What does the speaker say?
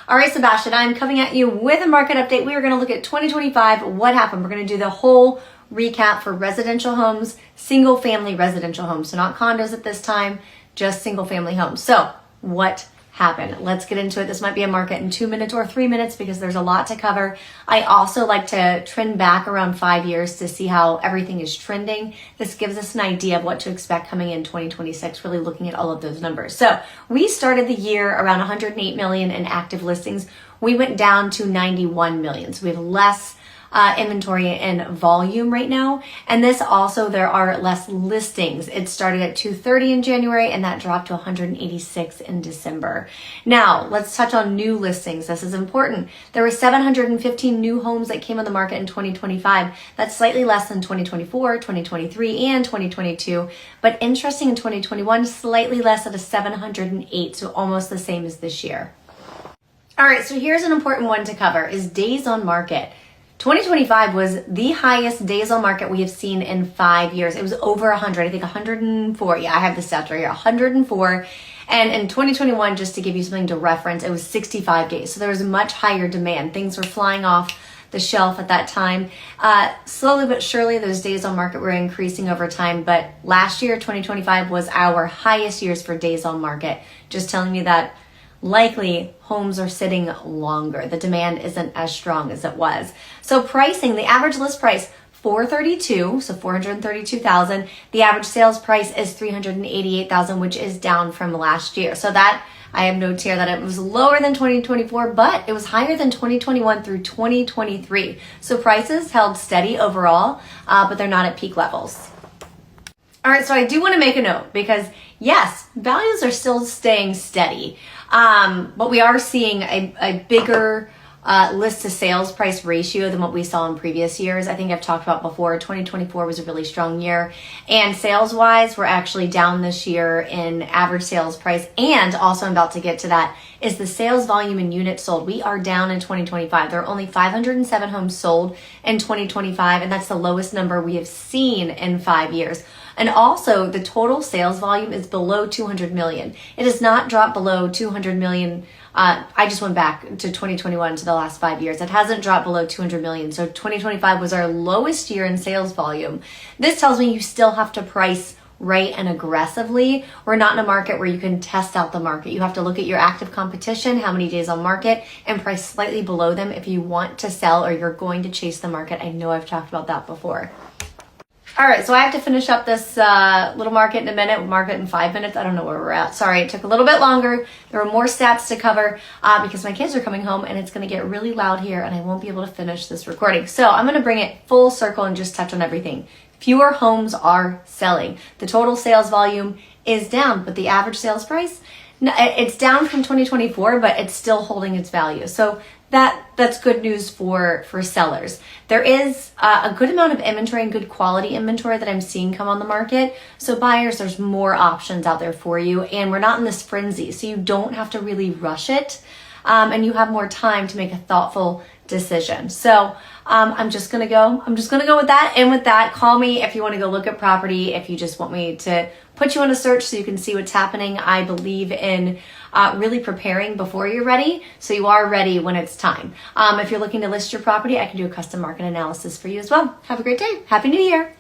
All right, Sebastian, I'm coming at you with a market update. We are going to look at 2025, what happened. We're going to do the whole recap for residential homes, single family residential homes. So not condos at this time, just single family homes. So what happened? Let's get into it. This might be a market in 2 minutes or 3 minutes because there's a lot to cover. I also like to trend back around 5 years to see how everything is trending. This gives us an idea of what to expect coming in 2026, really looking at all of those numbers. So we started the year around 108 million in active listings. We went down to 91 million. So we have less inventory and volume right now. And this also, there are less listings. It started at 230 in January and that dropped to 186 in December. Now, let's touch on new listings. This is important. There were 715 new homes that came on the market in 2025. That's slightly less than 2024, 2023, and 2022. But interesting in 2021, slightly less at a 708, so almost the same as this year. All right, so here's an important one to cover is days on market. 2025 was the highest days on market we have seen in 5 years. It was over 100, I think 104. Yeah, I have the stats right here, 104. And in 2021, just to give you something to reference, it was 65 days. So there was much higher demand. Things were flying off the shelf at that time. Slowly but surely, those days on market were increasing over time. But last year, 2025, was our highest years for days on market. Just telling me that likely homes are sitting longer. The demand isn't as strong as it was. So pricing, the average list price, 432, so 432,000. The average sales price is 388,000, which is down from last year. So that I have notes here that it was lower than 2024, but it was higher than 2021 through 2023. So prices held steady overall, but they're not at peak levels. All right, so I do want to make a note because yes, values are still staying steady, but we are seeing a bigger list to sales price ratio than what we saw in previous years. I think I've talked about before, 2024 was a really strong year, and sales wise, we're actually down this year in average sales price. And also, I'm about to get to that, is the sales volume in units sold. We are down in 2025. There are only 507 homes sold in 2025, and that's the lowest number we have seen in 5 years. And also, the total sales volume is below 200 million. It has not dropped below 200 million. I just went back to 2021 to the last 5 years. It hasn't dropped below 200 million. So 2025 was our lowest year in sales volume. This tells me you still have to price right and aggressively. We're not in a market where you can test out the market. You have to look at your active competition, how many days on market, and price slightly below them if you want to sell or you're going to chase the market. I know I've talked about that before. All right, so I have to finish up this little market in a minute, market in 5 minutes. I don't know where we're at. Sorry, it took a little bit longer. There were more stats to cover because my kids are coming home and it's going to get really loud here and I won't be able to finish this recording. So I'm going to bring it full circle and just touch on everything. Fewer homes are selling. The total sales volume is down, but the average sales price, it's down from 2024, but it's still holding its value. So that's good news for sellers. There is a good amount of inventory and good quality inventory that I'm seeing come on the market. So buyers, there's more options out there for you, and we're not in this frenzy, so you don't have to really rush it, and you have more time to make a thoughtful decision. So I'm just gonna go with that. And with that, call me if you want to go look at property, if you just want me to put you on a search so you can see what's happening. I believe in really preparing before you're ready, so you are ready when it's time. If you're looking to list your property, I can do a custom market analysis for you as well. Have a great day. Happy New Year.